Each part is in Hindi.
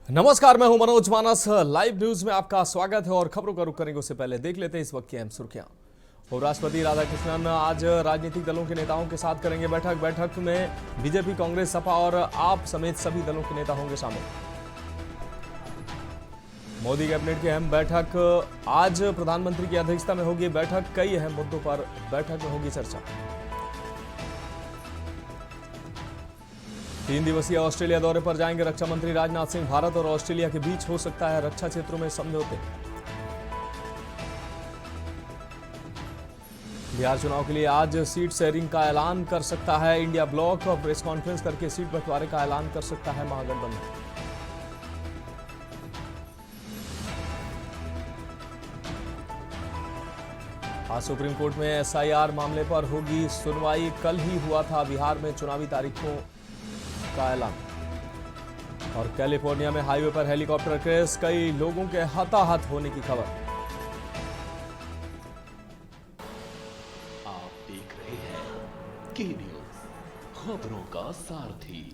नमस्कार, मैं हूं मनोज मानस। लाइव न्यूज में आपका स्वागत है और खबरों का रुख करेंगे उससे पहले देख लेते हैं इस वक्त की अहम सुर्खियां। उपराष्ट्रपति राधाकृष्णन आज राजनीतिक दलों के नेताओं के साथ करेंगे बैठक में बीजेपी, कांग्रेस, सपा और आप समेत सभी दलों के नेता होंगे शामिल। मोदी कैबिनेट की अहम बैठक आज प्रधानमंत्री की अध्यक्षता में होगी बैठक। कई अहम मुद्दों पर बैठक में होगी चर्चा। 3 दिवसीय ऑस्ट्रेलिया दौरे पर जाएंगे रक्षा मंत्री राजनाथ सिंह। भारत और ऑस्ट्रेलिया के बीच हो सकता है रक्षा क्षेत्रों में समझौते। बिहार चुनाव के लिए आज सीट शेयरिंग का ऐलान कर सकता है इंडिया ब्लॉक। प्रेस कॉन्फ्रेंस करके सीट बंटवारे का ऐलान कर सकता है महागठबंधन। आज सुप्रीम कोर्ट में एसआईआर मामले पर होगी सुनवाई। कल ही हुआ था बिहार में चुनावी तारीखों का ऐलान। और कैलिफोर्निया में हाईवे पर हेलीकॉप्टर क्रैश, कई लोगों के हताहत होने की खबर। आप देख रहे हैं के न्यूज, खबरों का सारथी।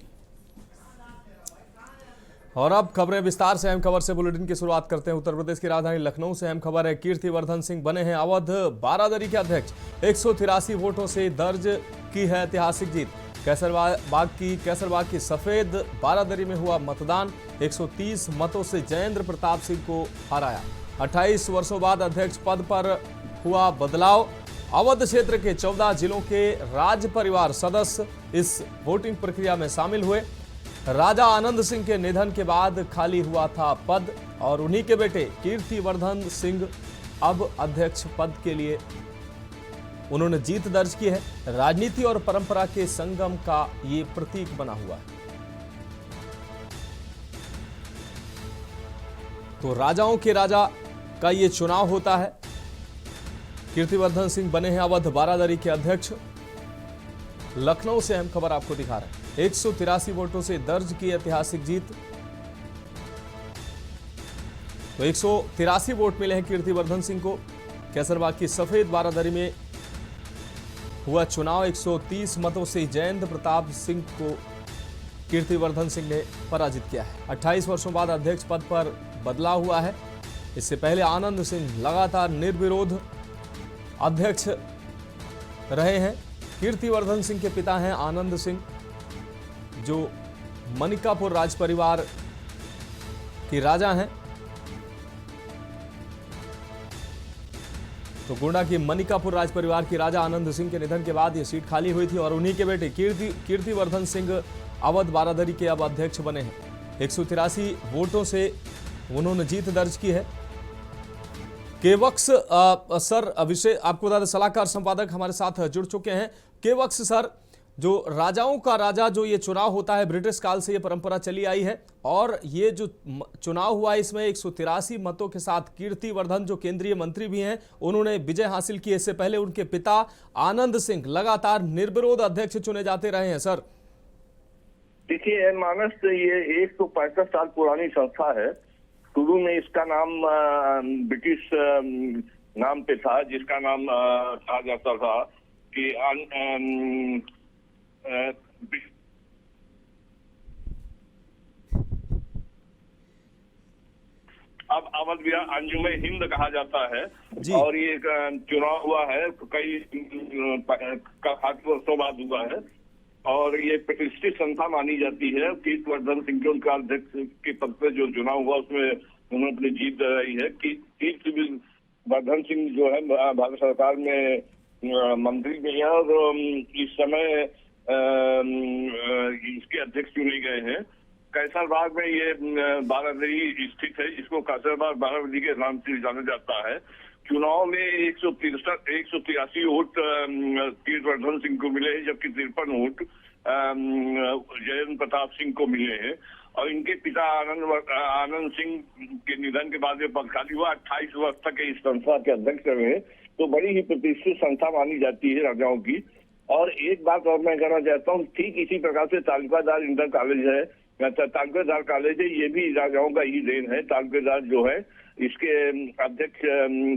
और अब खबरें विस्तार से। अहम खबर से बुलेटिन की शुरुआत करते हैं। उत्तर प्रदेश की राजधानी लखनऊ से अहम खबर है। कीर्तिवर्धन सिंह बने हैं अवध बारादरी के अध्यक्ष। 183 वोटों से दर्ज की है ऐतिहासिक जीत। कैसरबाग की सफेद बारादरी में हुआ मतदान। 130 मतों से जयेंद्र प्रताप सिंह को हराया। 28 वर्षों बाद अध्यक्ष पद पर हुआ बदलाव। अवध क्षेत्र के 14 जिलों के राज परिवार सदस्य इस वोटिंग प्रक्रिया में शामिल हुए। राजा आनंद सिंह के निधन के बाद खाली हुआ था पद और उन्हीं के बेटे कीर्तिवर्धन सिंह अब अध्यक्ष पद के लिए उन्होंने जीत दर्ज की है। राजनीति और परंपरा के संगम का ये प्रतीक बना हुआ है। तो राजाओं के राजा का ये चुनाव होता है। कीर्तिवर्धन सिंह बने हैं अवध बारादरी के अध्यक्ष। लखनऊ से अहम खबर आपको दिखा रहे हैं। 183 वोटों से दर्ज की ऐतिहासिक जीत। तो 183 वोट मिले हैं कीर्तिवर्धन सिंह को। कैसरबाग की सफेद बारादरी में हुआ चुनाव। 130 मतों से जयेंद्र प्रताप सिंह को कीर्तिवर्धन सिंह ने पराजित किया है। 28 वर्षों बाद अध्यक्ष पद पर बदलाव हुआ है। इससे पहले आनंद सिंह लगातार निर्विरोध अध्यक्ष रहे हैं। कीर्तिवर्धन सिंह के पिता हैं आनंद सिंह, जो मनिकापुर राज परिवार के राजा हैं। तो गोंडा की मनिकापुर राज परिवार की राजा आनंद सिंह के निधन के बाद यह सीट खाली हुई थी और उन्हीं के बेटे कीर्तिवर्धन सिंह अवध बारादरी के अब अध्यक्ष बने हैं। 183 वोटों से उन्होंने जीत दर्ज की है। केवक्स सर विषय आपको बता दें, सलाहकार संपादक हमारे साथ जुड़ चुके हैं। केवक्स सर, जो राजाओं का राजा जो ये चुनाव होता है, ब्रिटिश काल से ये परंपरा चली आई है और ये जो चुनाव हुआ है इसमें 183 मतों के साथ कीर्तिवर्धन जो केंद्रीय मंत्री भी हैं उन्होंने विजय हासिल की। इससे पहले उनके पिता आनंद सिंह लगातार निर्विरोध अध्यक्ष चुने जाते रहे हैं। सर देखिए मानस, ये 165 साल पुरानी संस्था है। शुरू में इसका नाम ब्रिटिश नाम पे था, जिसका नाम कहा जाता था कि अब अवध विहार अंजुमे हिंद कहा जाता है। और ये चुनाव हुआ है कई 60 वर्षों बाद हुआ है और ये प्रतिष्ठित संस्था मानी जाती है। कीर्तिवर्धन सिंह के उनका अध्यक्ष के पद पर जो चुनाव हुआ उसमें उन्होंने अपनी जीत दर्ज है। कीर्तिवर्धन सिंह जो है भारत सरकार में मंत्री भी है और इस समय इसके अध्यक्ष चुने गए हैं। कैसरबाग में ये बारादरी स्थित है, जिसको कैसरबाग बारादरी के नाम से जाना जाता है। चुनाव में 183 वोट कीर्तिवर्धन सिंह को मिले हैं, जबकि 53 वोट जयेंद्र प्रताप सिंह को मिले हैं। और इनके पिता आनंद सिंह के निधन के बाद ये पद खाली हुआ। 28 वर्ष तक इस संस्था के अध्यक्ष रहे। तो बड़ी ही प्रतिष्ठित संस्था मानी जाती है राजाओं की। और एक बात और मैं कहना चाहता हूँ, ठीक इसी प्रकार से तालुकादार इंटर कॉलेज है, तालुकादार कॉलेज है, ये भी राजाओं का ही देन है। तालुकादार जो है इसके अध्यक्ष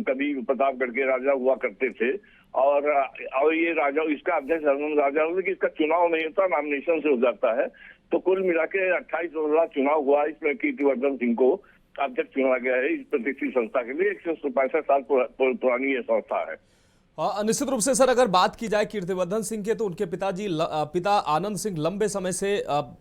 कभी प्रतापगढ़ के राजा हुआ करते थे और ये राजा इसका अध्यक्ष राजा होता है कि इसका चुनाव नहीं होता, नॉमिनेशन से हो जाता है। तो कुल मिला के 28 वाला चुनाव हुआ, इसमें कीर्तिवर्धन सिंह को अध्यक्ष चुना गया है इस प्रतिष्ठित संस्था के लिए। 165 साल पुरानी ये संस्था है। निश्चित रूप से सर, अगर बात की जाए कीर्तिवर्धन सिंह के, तो उनके पिता आनंद सिंह लंबे समय से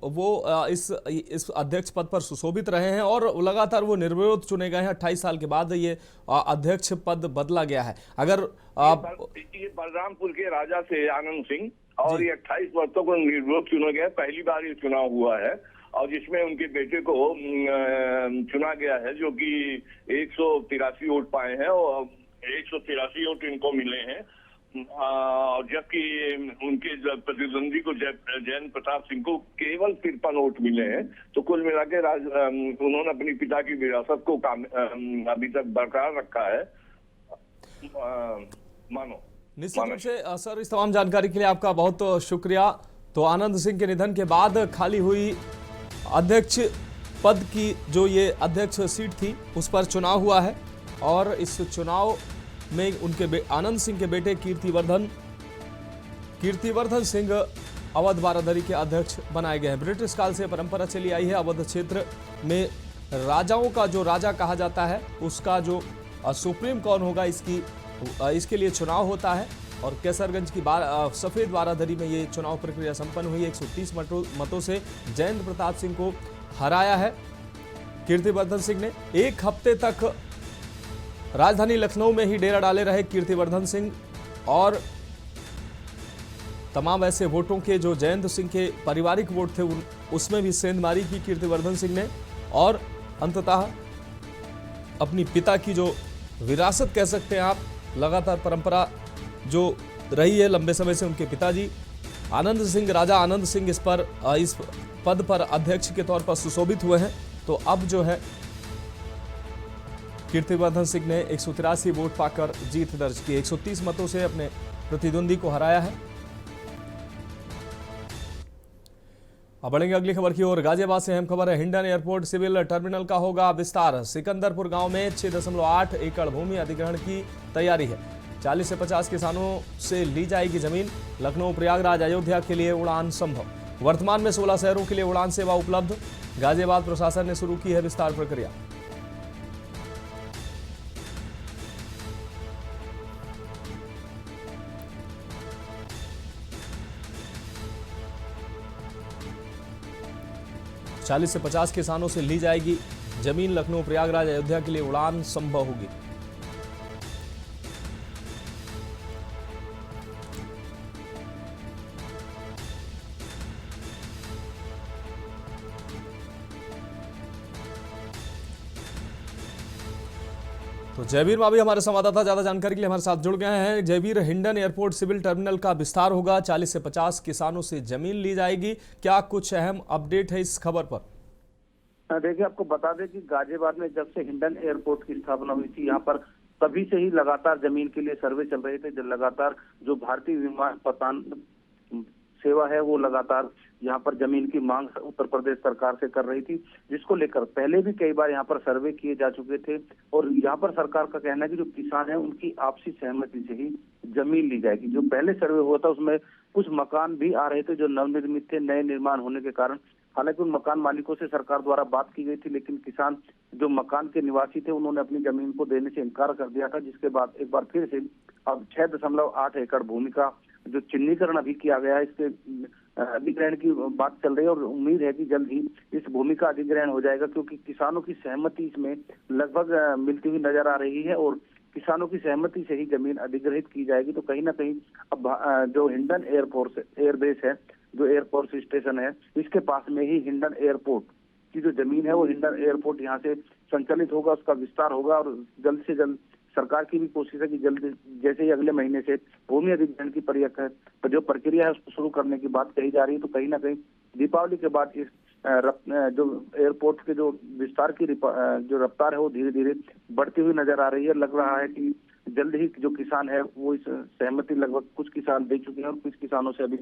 वो इस अध्यक्ष पद पर सुशोभित रहे हैं और लगातार वो निर्विरोध चुने गए हैं। 28 साल के बाद ये अध्यक्ष पद बदला गया है। अगर ये बलरामपुर के राजा से आनंद सिंह, और ये 28 वर्षों को निर्विरोध चुना गया, पहली बार ये चुनाव हुआ है, और जिसमें उनके बेटे को चुना गया है, जो कि 183 वोट पाए हैं और 183 वोट इनको मिले हैं। जबकि उनके प्रतिद्वंदी को जयंत प्रताप सिंह को केवल 53 वोट मिले हैं। तो कुल मिला के उन्होंने अपनी पिता की विरासत को अभी तक बरकरार रखा है। मानो निश्चित रूप से सर, इस तमाम जानकारी के लिए आपका बहुत शुक्रिया। तो आनंद सिंह के निधन के बाद खाली हुई अध्यक्ष पद की जो ये अध्यक्ष सीट थी, उस पर चुनाव हुआ है और इस चुनाव में उनके आनंद सिंह के बेटे कीर्तिवर्धन सिंह अवध बारादरी के अध्यक्ष बनाए गए हैं। ब्रिटिश काल से परंपरा चली आई है। अवध क्षेत्र में राजाओं का जो राजा कहा जाता है, उसका जो सुप्रीम कौन होगा, इसके लिए चुनाव होता है। और कैसरगंज की सफेद बारादरी में ये चुनाव प्रक्रिया संपन्न हुई। 130 मतों से जयंत प्रताप सिंह को हराया है कीर्तिवर्धन सिंह ने। एक हफ्ते तक राजधानी लखनऊ में ही डेरा डाले रहे कीर्तिवर्धन सिंह और तमाम ऐसे वोटों के जो जयंत सिंह के पारिवारिक वोट थे, उसमें भी सेंधमारी की कीर्तिवर्धन सिंह ने। और अंततः अपनी पिता की जो विरासत कह सकते हैं आप, लगातार परंपरा जो रही है लंबे समय से, उनके पिताजी आनंद सिंह, राजा आनंद सिंह इस पद पर अध्यक्ष के तौर पर सुशोभित हुए हैं। तो अब जो है कीर्तिवर्धन सिंह ने 183 वोट पाकर जीत दर्ज की। 130 मतों से अपने प्रतिद्वंदी को हराया है। अब बढ़ेंगे अगली खबर की ओर। गाजियाबाद से अहम खबर है। हिंडन एयरपोर्ट सिविल टर्मिनल का होगा विस्तार। सिकंदरपुर गांव में 6.8 एकड़ भूमि अधिग्रहण की तैयारी है। 40 से 50 किसानों से ली जाएगी जमीन। लखनऊ, प्रयागराज, अयोध्या के लिए उड़ान संभव। वर्तमान में 16 शहरों के लिए उड़ान सेवा उपलब्ध। गाजियाबाद प्रशासन ने शुरू की है विस्तार प्रक्रिया। चालीस से 50 किसानों से ली जाएगी जमीन। लखनऊ, प्रयागराज, अयोध्या के लिए उड़ान संभव होगी। तो जयवीर मावी हमारे संवाददाता ज्यादा जानकारी के लिए हमारे साथ जुड़ गए हैं। Jaiveer, Hindon airport civil terminal का विस्तार होगा, 40 से 50 किसानों से जमीन ली जाएगी। क्या कुछ अहम अपडेट है इस खबर पर? देखिए, आपको बता दें कि गाजियाबाद में जब से हिंडन एयरपोर्ट की स्थापना हुई थी, यहाँ पर तभी से ही लगातार जमीन के लिए सर्वे चल रहे थे। लगातार जो भारतीय विमानपत्तन सेवा है, वो लगातार यहाँ पर जमीन की मांग उत्तर प्रदेश सरकार से कर रही थी, जिसको लेकर पहले भी कई बार यहाँ पर सर्वे किए जा चुके थे। और यहाँ पर सरकार का कहना है कि जो किसान है, उनकी आपसी सहमति से ही जमीन ली जाएगी। जो पहले सर्वे हुआ था, उसमें कुछ मकान भी आ रहे थे जो नवनिर्मित थे, नए निर्माण होने के कारण। हालांकि उन मकान मालिकों से सरकार द्वारा बात की गई थी, लेकिन किसान जो मकान के निवासी थे, उन्होंने अपनी जमीन को देने से इनकार कर दिया था। जिसके बाद एक बार फिर से अब 6.8 एकड़ भूमि का जो चिन्हीकरण अभी किया गया है, इसके अधिग्रहण की बात चल रही है। और उम्मीद है कि जल्द ही इस भूमि का अधिग्रहण हो जाएगा, क्योंकि किसानों की सहमति इसमें लगभग मिलती हुई नजर आ रही है। और किसानों की सहमति से ही जमीन अधिग्रहित की जाएगी। तो कहीं ना कहीं अब जो हिंडन एयरबेस है, जो एयरफोर्स स्टेशन है, इसके पास में ही हिंडन एयरपोर्ट की जो जमीन है, वो हिंडन एयरपोर्ट यहाँ से संचालित होगा, उसका विस्तार होगा। और जल्द से जल्द सरकार की भी कोशिश है कि जल्द जैसे ही अगले महीने से भूमि अधिग्रहण की जो प्रक्रिया है, उसको शुरू करने की बात कही जा रही है। तो कहीं ना कहीं दीपावली के बाद इस जो एयरपोर्ट के जो विस्तार की जो रफ्तार है, वो धीरे धीरे बढ़ती हुई नजर आ रही है। लग रहा है कि जल्द ही जो किसान है, वो इस सहमति लगभग कुछ किसान दे चुके हैं और कुछ किसानों से अभी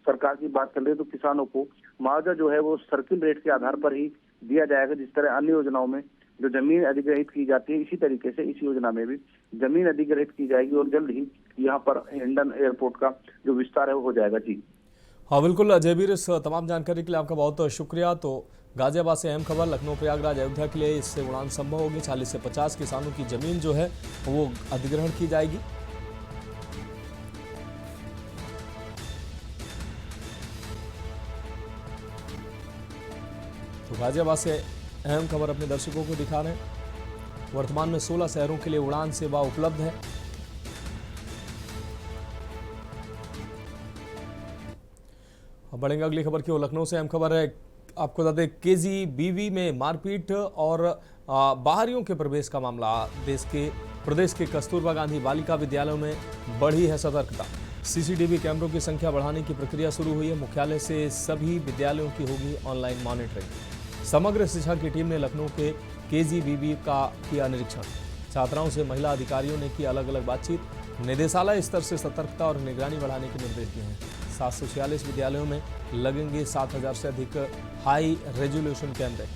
सरकार की बात कर रही है। तो किसानों को मुआवजा जो है वो सर्किल रेट के आधार पर ही दिया जाएगा। जिस तरह अन्य योजनाओं में जो जमीन अधिग्रहित की जाती है, इसी तरीके से इस योजना में भी जमीन अधिग्रहित की जाएगी और जल्द ही यहाँ पर हिंडन एयरपोर्ट का जो विस्तार है वो हो जाएगा। जी हाँ बिल्कुल जयवीर, इस तमाम जानकारी के लिए आपका बहुत शुक्रिया। तो गाजियाबाद से अहम खबर, लखनऊ प्रयागराज अयोध्या के लिए इससे उड़ान संभव होगी। 40 से 50 किसानों की जमीन जो है वो अधिग्रहण की जाएगी। तो गाजियाबाद से अहम खबर अपने दर्शकों को दिखा रहे हैं। वर्तमान में 16 शहरों के लिए उड़ान सेवा उपलब्ध है। अब बढ़ेंगे अगली खबर की ओर। लखनऊ से अहम खबर है, आपको बता दें केजीबीवी में मारपीट और बाहरियों के प्रवेश का मामला। प्रदेश के कस्तूरबा गांधी बालिका विद्यालयों में बढ़ी है सतर्कता। सीसीटीवी कैमरों की संख्या बढ़ाने की प्रक्रिया शुरू हुई है। मुख्यालय से सभी विद्यालयों की होगी ऑनलाइन मॉनिटरिंग। समग्र शिक्षा की टीम ने लखनऊ के केजीबीवी का किया निरीक्षण। छात्राओं से महिला अधिकारियों ने की अलग अलग बातचीत। निदेशालय स्तर से सतर्कता और निगरानी बढ़ाने के निर्देश दिए हैं। 746 विद्यालयों में लगेंगे 7000 से अधिक हाई रेजोल्यूशन कैमरे।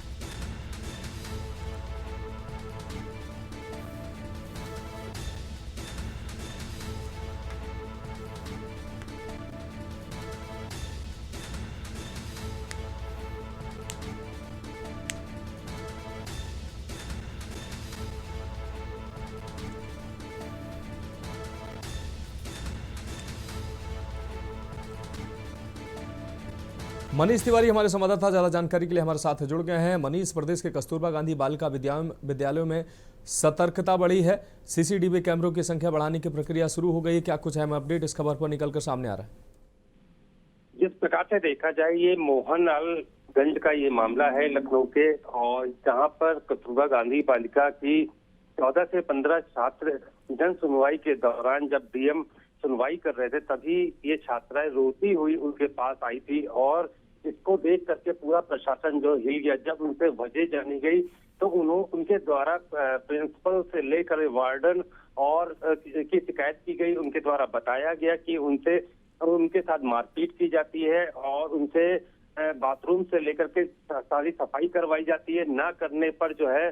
मनीष तिवारी हमारे संवाददाता ज्यादा जानकारी के लिए हमारे साथ जुड़ गए हैं। मनीष, प्रदेश के कस्तूरबा गांधी बालिका विद्यालयों में सतर्कता बढ़ी है। सीसीटीवी कैमरों की संख्या बढ़ाने की प्रक्रिया शुरू हो गई है। क्या कुछ अहम अपडेट इस खबर पर निकलकर सामने आ रहा है? जिस प्रकार से देखा जाए, ये मोहनलालगंज का ये मामला है लखनऊ के, और जहां पर कस्तूरबा गांधी बालिका की 14 से 15 छात्र जन सुनवाई के दौरान जब डीएम सुनवाई कर रहे थे, तभी ये छात्राएं रोती हुई उनके पास आई थी और इसको देख करके पूरा प्रशासन जो हिल गया। जब उनसे वजह जानी गई तो उनके द्वारा प्रिंसिपल से लेकर वार्डन और की शिकायत की गई। उनके द्वारा बताया गया कि उनके साथ मारपीट की जाती है और उनसे बाथरूम से लेकर के सारी सफाई करवाई जाती है। ना करने पर जो है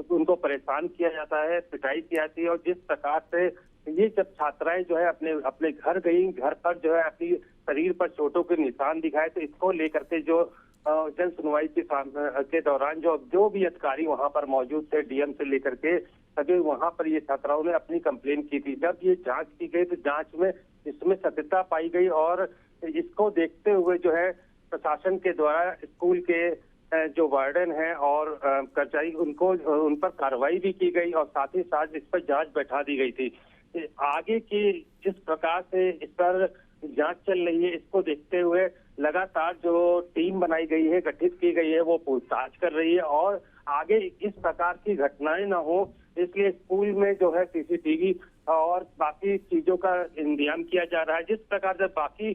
उनको परेशान किया जाता है, पिटाई की जाती है। और जिस प्रकार से ये जब छात्राएं जो है अपने घर गई, घर पर जो है अपनी शरीर पर चोटों के निशान दिखाए, तो इसको लेकर के जो जन सुनवाई के दौरान जो भी अधिकारी वहां पर मौजूद थे, डीएम से लेकर के सभी, वहां पर ये छात्राओं ने अपनी कंप्लेन की थी। जब ये जांच की गई तो जांच में इसमें सत्यता पाई गई और इसको देखते हुए जो है प्रशासन के द्वारा स्कूल के जो वार्डन है और कर्मचारी उन पर कार्रवाई भी की गई और साथ ही साथ इस पर जांच बैठा दी गई थी। आगे की जिस प्रकार से इस पर जांच चल रही है, इसको देखते हुए लगातार जो टीम बनाई गई है, गठित की गई है, वो पूछताछ कर रही है और आगे इस प्रकार की घटनाएं न हो, इसलिए स्कूल में जो है सीसीटीवी और बाकी चीजों का इंतजाम किया जा रहा है। जिस प्रकार से बाकी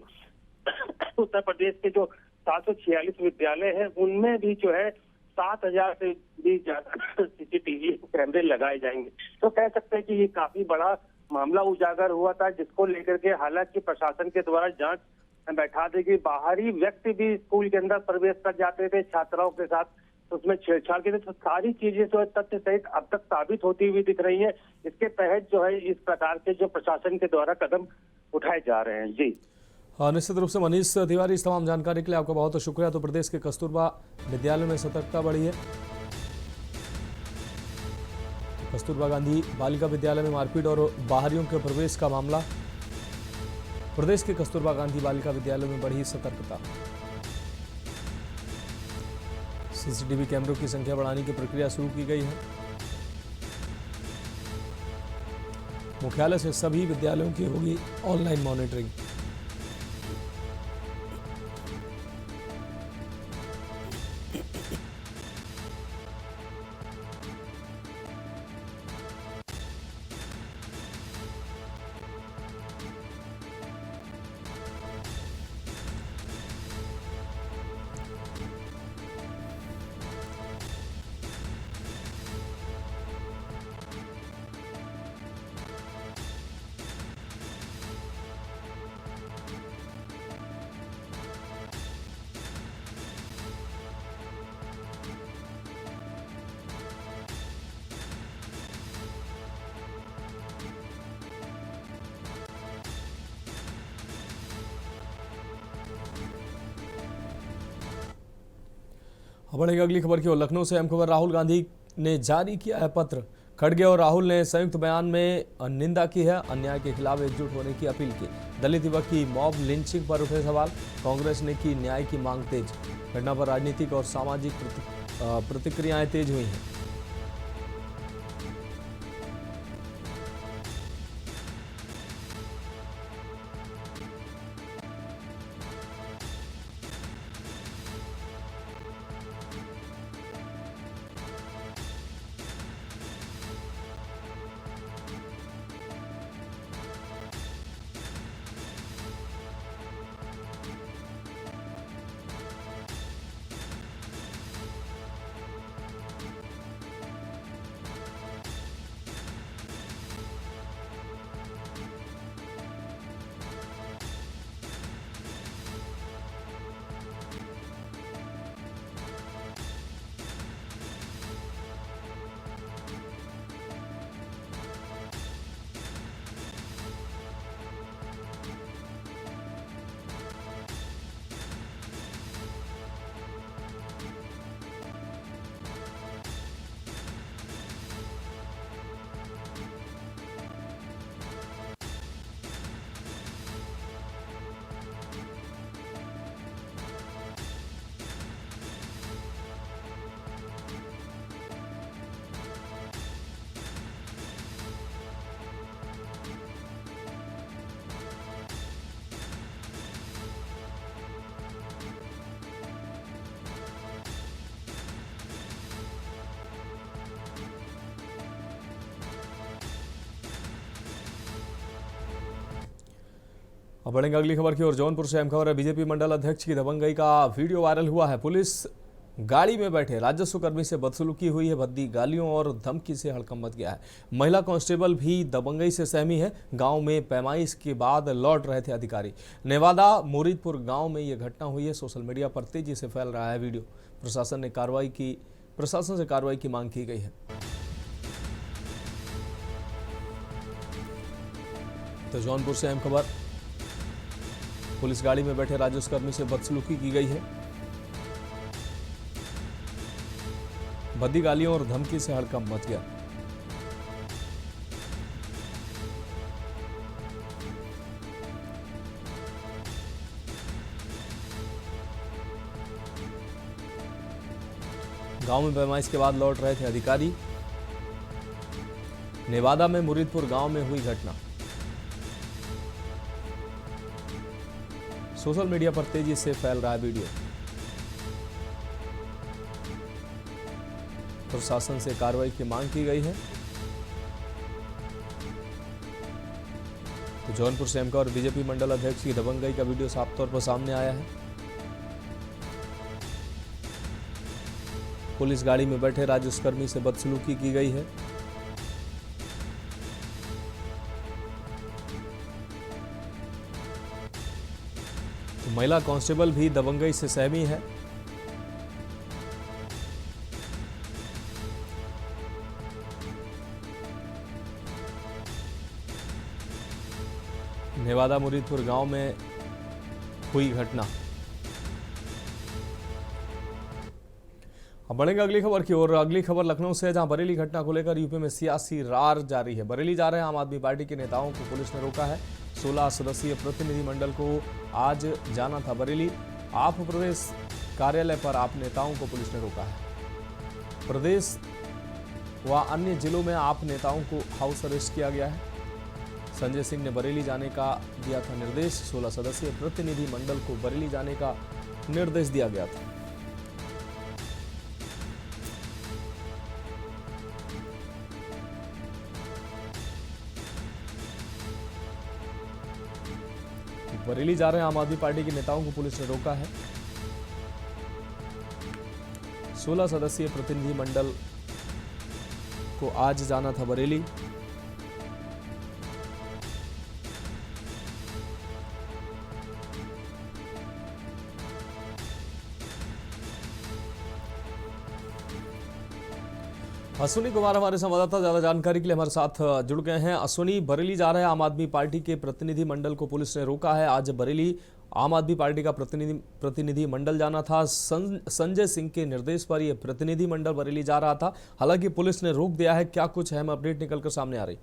उत्तर प्रदेश के जो 746 विद्यालय हैं, उनमें भी जो है 7000 से भी ज्यादा सीसीटीवी कैमरे लगाए जाएंगे। तो कह सकते हैं कि ये काफी बड़ा मामला उजागर हुआ था, जिसको लेकर के हालांकि प्रशासन के द्वारा जांच बैठा दी गई। बाहरी व्यक्ति भी स्कूल के अंदर प्रवेश कर जाते थे छात्राओं के साथ, तो उसमें छेड़छाड़ की, तो सारी चीजें जो है तथ्य सहित अब तक साबित होती हुई दिख रही है। इसके तहत जो है इस प्रकार के जो प्रशासन के द्वारा कदम उठाए जा रहे हैं। जी हाँ, निश्चित रूप से मनीष तिवारी, इस तमाम जानकारी के लिए आपका बहुत शुक्रिया। तो प्रदेश के कस्तूरबा विद्यालय में सतर्कता बढ़ी है। कस्तूरबा गांधी बालिका विद्यालय में मारपीट और बाहरियों के प्रवेश का मामला। प्रदेश के कस्तूरबा गांधी बालिका विद्यालय में बढ़ी सतर्कता। सीसीटीवी कैमरों की संख्या बढ़ाने की प्रक्रिया शुरू की गई है। मुख्यालय से सभी विद्यालयों की होगी ऑनलाइन मॉनिटरिंग। अब बढ़ेगा अगली खबर की ओर। लखनऊ से अहम खबर, राहुल गांधी ने जारी किया है पत्र। खड़गे और राहुल ने संयुक्त बयान में निंदा की है, अन्याय के खिलाफ एकजुट होने की अपील की। दलित युवक की मॉब लिंचिंग पर उठे सवाल, कांग्रेस ने की न्याय की मांग तेज। घटना पर राजनीतिक और सामाजिक प्रतिक्रियाएं तेज हुई हैं। अब बढ़ेंगे अगली खबर की ओर। जौनपुर से अहम खबर है, बीजेपी मंडल अध्यक्ष की दबंगई का वीडियो वायरल हुआ है। पुलिस गाड़ी में बैठे राजस्व कर्मी से बदसलूकी हुई है, भद्दी गालियों और धमकी से हड़कंप मच गया है। महिला कांस्टेबल भी दबंगई से सहमी है। गांव में पैमाइश के बाद लौट रहे थे अधिकारी। नेवादा मुरीदपुर गांव में यह घटना हुई है। सोशल मीडिया पर तेजी से फैल रहा है वीडियो। प्रशासन से कार्रवाई की मांग की गई है। तो जौनपुर से अहम खबर, पुलिस गाड़ी में बैठे राजस्व कर्मी से बदसलूकी की गई है। भद्दी गालियों और धमकी से हड़कंप मच गया। गांव में पैमाइश के बाद लौट रहे थे अधिकारी। नेवादा में मुरीदपुर गांव में हुई घटना। सोशल मीडिया पर तेजी से फैल रहा है वीडियो। प्रशासन से कार्रवाई की मांग की गई है। तो जौनपुर से एमका और बीजेपी मंडल अध्यक्ष की दबंगई का वीडियो साफ तौर पर सामने आया है। पुलिस गाड़ी में बैठे राजस्व कर्मी से बदसलूकी की गई है। तो महिला कांस्टेबल भी दबंगई से सहमी है। नेवादा मुरीदपुर गांव में हुई घटना। अब बढ़ेंगे अगली खबर की ओर। अगली खबर लखनऊ से, जहां बरेली घटना को लेकर यूपी में सियासी रार जारी है। बरेली जा रहे आम आदमी पार्टी के नेताओं को पुलिस ने रोका है। 16 सदस्यीय प्रतिनिधिमंडल को आज जाना था बरेली। आप प्रदेश कार्यालय पर आप नेताओं को पुलिस ने रोका है। प्रदेश व अन्य जिलों में आप नेताओं को हाउस अरेस्ट किया गया है। संजय सिंह ने बरेली जाने का दिया था निर्देश। 16 सदस्यीय प्रतिनिधि मंडल को बरेली जाने का निर्देश दिया गया था। बरेली जा रहे आम आदमी पार्टी के नेताओं को पुलिस ने रोका है। 16 सदस्यीय प्रतिनिधि मंडल को आज जाना था बरेली। अश्विनी कुमार हमारे संवाददाता ज्यादा जानकारी के लिए हमारे साथ जुड़ गए हैं। अश्विनी, बरेली जा रहे आम आदमी पार्टी के प्रतिनिधि मंडल को पुलिस ने रोका है। आज बरेली आम आदमी पार्टी का प्रतिनिधि मंडल जाना था। संजय सिंह के निर्देश पर यह प्रतिनिधि मंडल बरेली जा रहा था। हालांकि पुलिस ने रोक दिया है। क्या कुछ अहम अपडेट निकलकर सामने आ रही?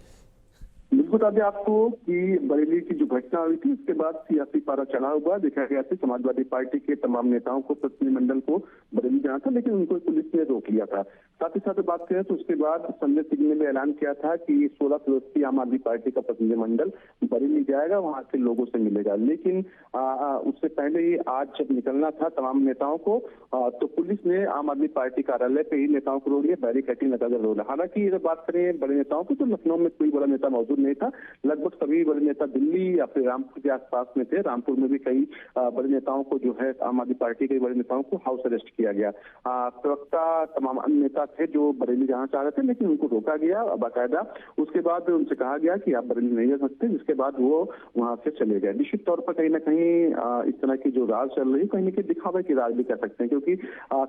बिल्कुल बता दें आपको कि बरेली की जो घटना हुई थी उसके बाद सियासी पारा चढ़ा हुआ देखा गया था। समाजवादी पार्टी के तमाम नेताओं को प्रतिनिधिमंडल को बरेली जाना था, लेकिन उनको पुलिस ने रोक लिया था। साथ ही साथ बात करें तो उसके बाद संजय सिंह ने भी ऐलान किया था कि 16 सदस्यीय आम आदमी पार्टी का प्रतिनिधिमंडल बरेली जाएगा, वहां के लोगों से मिलेगा। लेकिन उससे पहले ही आज जब निकलना था तमाम नेताओं को, तो पुलिस ने आम आदमी पार्टी कार्यालय पे ही नेताओं को रोक लिया, बैरिकेडिंग लगा कर रोका। हालांकि अगर बात करें बड़े नेताओं की तो लखनऊ में कोई बड़ा नेता मौजूद नहीं था। लगभग सभी बड़े नेता दिल्ली या फिर रामपुर के आसपास में थे। रामपुर में भी कई बड़े नेताओं को जो है आम आदमी पार्टी के बड़े नेताओं को हाउस अरेस्ट किया गया। प्रवक्ता तमाम अन्य नेता थे जो बरेली जाना चाह रहे थे, लेकिन उनको रोका गया बाकायदा। उसके बाद उनसे कहा गया कि आप बरेली नहीं जा सकते, जिसके बाद वो वहां से चले गए। निश्चित तौर पर कहीं ना कहीं इस तरह की जो राज चल रही है, कहीं ना कहीं दिखावे की राज भी कह सकते हैं, क्योंकि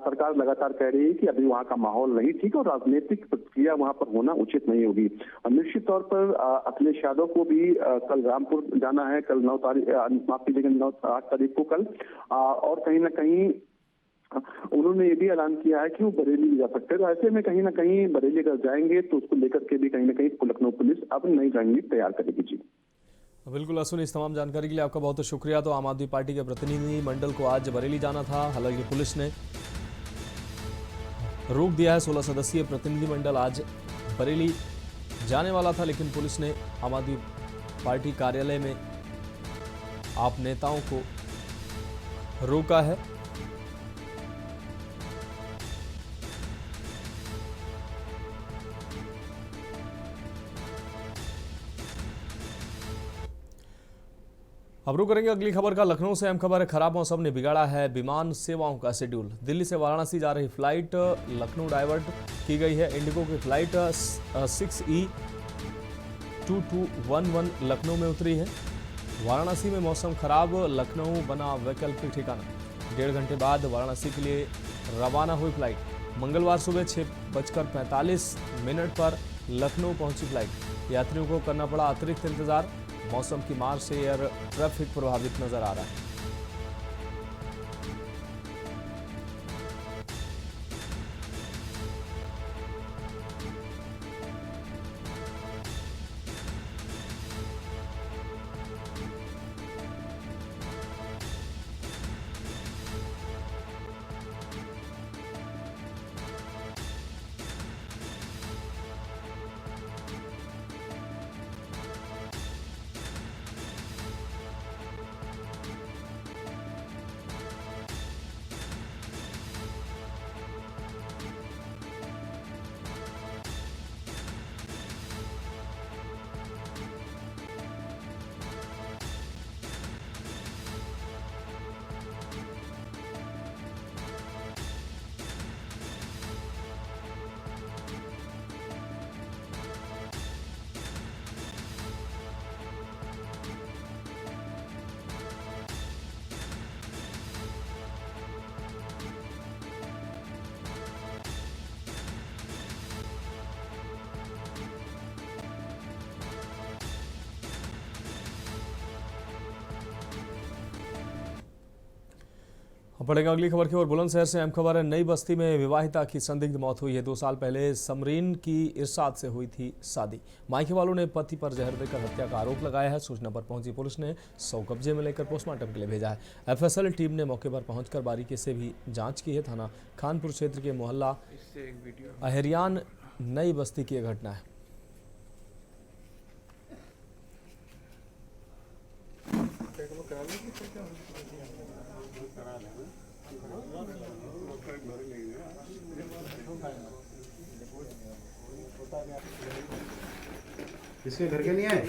सरकार लगातार कह रही है कि अभी वहां का माहौल नहीं ठीक और राजनीतिक प्रक्रिया वहां पर होना उचित नहीं होगी। निश्चित तौर पर अखिलेश यादव को भी कल रामपुर जाना है, कल 9 तारीख, माफ कीजिएगा 8 तारीख को कल। और कहीं ना कहीं उन्होंने ये भी ऐलान किया है कि वो बरेली भी जा सकते हैं। तो ऐसे में कहीं ना कहीं बरेली अगर जाएंगे तो उसको लेकर के भी कहीं ना कहीं लखनऊ पुलिस अब नई रणनीति तैयार करेगी। जी बिल्कुल अश्विन, इस तमाम जानकारी के लिए आपका बहुत बहुत शुक्रिया। तो आम आदमी पार्टी के प्रतिनिधि मंडल को आज बरेली जाना था। हालांकि पुलिस ने रोक दिया है। 16 सदस्यीय प्रतिनिधि मंडल आज बरेली जाने वाला था, लेकिन पुलिस ने आम आदमी पार्टी कार्यालय में आप नेताओं को रोका है। अब रुक करेंगे अगली खबर का। लखनऊ से अहम खबर है, खराब मौसम ने बिगाड़ा है विमान सेवाओं का शेड्यूल। दिल्ली से वाराणसी जा रही फ्लाइट लखनऊ डाइवर्ट की गई है। इंडिगो की फ्लाइट 6E2211 लखनऊ में उतरी है। वाराणसी में मौसम खराब, लखनऊ बना वैकल्पिक ठिकाना। 1.5 घंटे बाद वाराणसी के लिए रवाना हुई फ्लाइट। मंगलवार सुबह 6:45 पर लखनऊ पहुंची फ्लाइट। यात्रियों को करना पड़ा अतिरिक्त इंतजार। मौसम की मार से एयर ट्रैफिक प्रभावित नजर आ रहा है। पड़ेगा अगली खबर की ओर। बुलंदशहर से अहम खबर है, नई बस्ती में विवाहिता की संदिग्ध मौत हुई है। 2 साल पहले समरीन की इरशाद से हुई थी शादी। मायके वालों ने पति पर जहर देकर हत्या का आरोप लगाया है। सूचना पर पहुंची पुलिस ने शव कब्जे में लेकर पोस्टमार्टम के लिए भेजा है। एफएसएल टीम ने मौके पर पहुंचकर बारीकी से भी जांच की है। थाना खानपुर क्षेत्र के मोहल्ला अहरियान नई बस्ती की घटना है। इसके घर के नहीं है।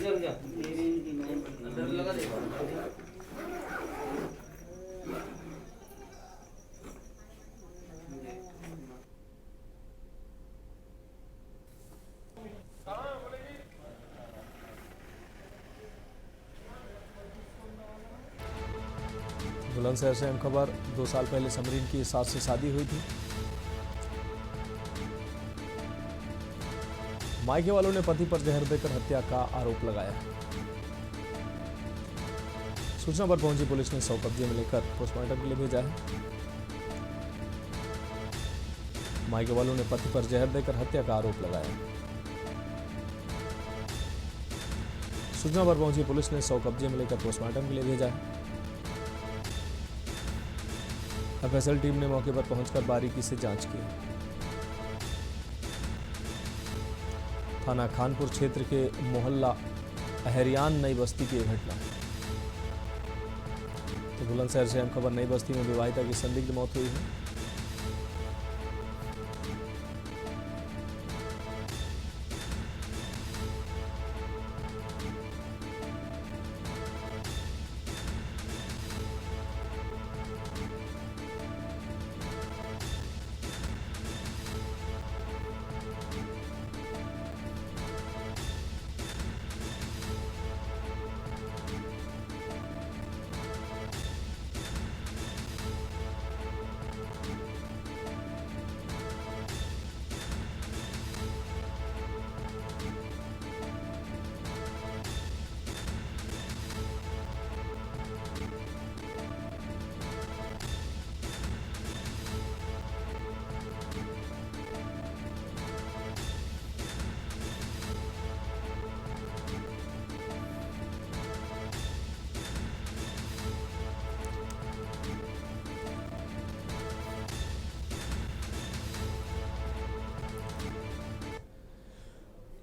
बुलंदशहर से अहम खबर, 2 साल पहले समरीन की सास से शादी हुई थी। मायके वालों ने पति पर जहर देकर हत्या का आरोप लगाया। सूचना पर पहुंची पुलिस ने शव कब्जे में लेकर पोस्टमार्टम के लिए भेजा है। मायके वालों ने पति पर जहर देकर हत्या का आरोप लगाया। सूचना पर पहुंची पुलिस ने शव कब्जे में लेकर पोस्टमार्टम के लिए भेजा है। एफएसएल टीम ने मौके पर पहुंचकर बारीकी से जांच की। थाना खानपुर क्षेत्र के मोहल्ला अहरियान नई बस्ती की यह घटना है। तो बुलंदशहर से अहम खबर, नई बस्ती में विवाहिता की संदिग्ध मौत हुई है।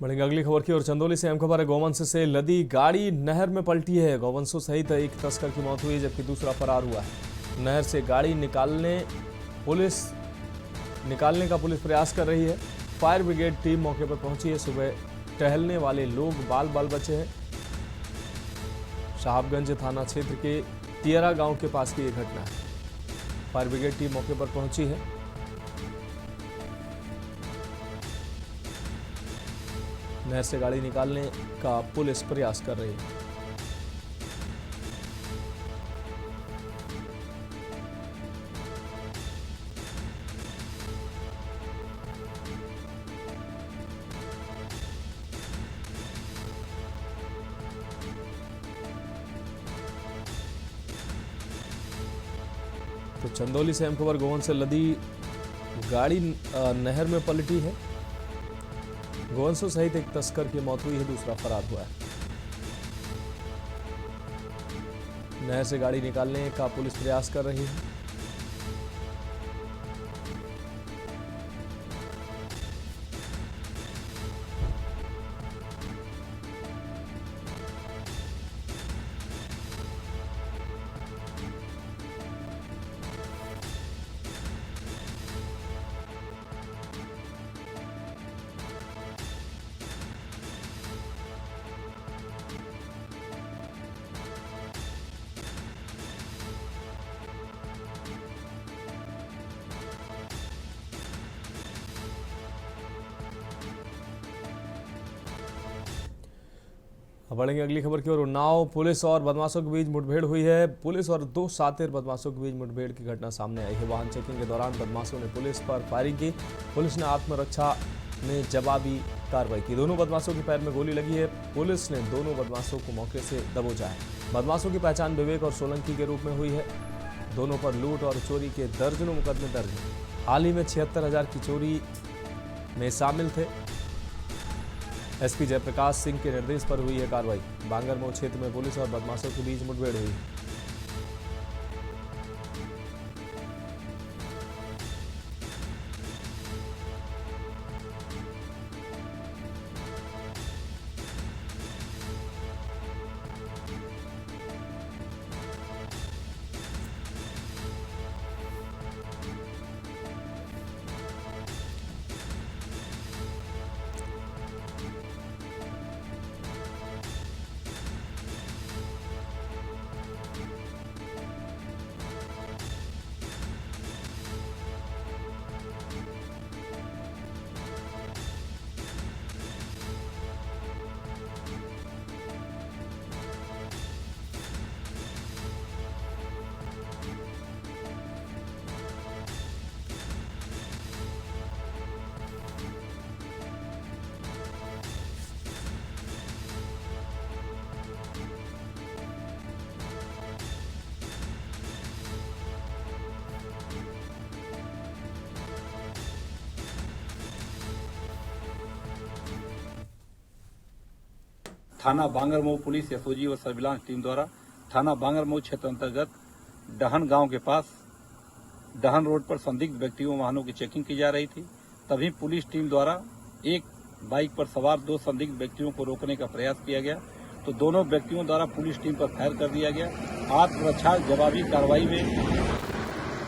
बढ़ेंगे अगली खबर की ओर। चंदौली से अहम खबर है, गौवंश से लदी गाड़ी नहर में पलटी है। गौवंशों सहित एक तस्कर की मौत हुई जबकि दूसरा फरार हुआ है। नहर से गाड़ी निकालने का पुलिस प्रयास कर रही है। फायर ब्रिगेड टीम मौके पर पहुंची है। सुबह टहलने वाले लोग बाल बचे हैं। साहबगंज थाना क्षेत्र के तियरा गांव के पास की यह घटना है। फायर ब्रिगेड टीम मौके पर पहुंची है। नहर से गाड़ी निकालने का पुलिस प्रयास कर रही है। तो चंदौली से अहम खबर, गोवंश से लदी गाड़ी नहर में पलटी है। गोवंशों सहित एक तस्कर की मौत हुई है, दूसरा फरार हुआ है। नहर से गाड़ी निकालने का पुलिस प्रयास कर रही है। अब बढ़ेंगे अगली खबर की ओर। उन्नाव पुलिस और बदमाशों के बीच मुठभेड़ हुई है। पुलिस और दो शातिर बदमाशों के बीच मुठभेड़ की घटना सामने आई है। वाहन चेकिंग के दौरान बदमाशों ने पुलिस पर फायरिंग की। पुलिस ने आत्मरक्षा में जवाबी कार्रवाई की। दोनों बदमाशों के पैर में गोली लगी है। पुलिस ने दोनों बदमाशों को मौके से दबोचा है। बदमाशों की पहचान विवेक और सोलंकी के रूप में हुई है। दोनों पर लूट और चोरी के दर्जनों मुकदमे दर्ज हैं। हाल ही में 76,000 की चोरी में शामिल थे। एसपी जयप्रकाश सिंह के निर्देश पर हुई है कार्रवाई। बांगरमऊ क्षेत्र में पुलिस और बदमाशों के बीच मुठभेड़ हुई। थाना बांगरमऊ पुलिस एसओजी और सर्विलांस टीम द्वारा थाना बांगरमऊ क्षेत्र अंतर्गत डहन गांव के पास डहन रोड पर संदिग्ध व्यक्तियों वाहनों की चेकिंग की जा रही थी। तभी पुलिस टीम द्वारा एक बाइक पर सवार 2 संदिग्ध व्यक्तियों को रोकने का प्रयास किया गया, तो दोनों व्यक्तियों द्वारा पुलिस टीम पर फायर कर दिया गया। आत्मरक्षा जवाबी कार्रवाई में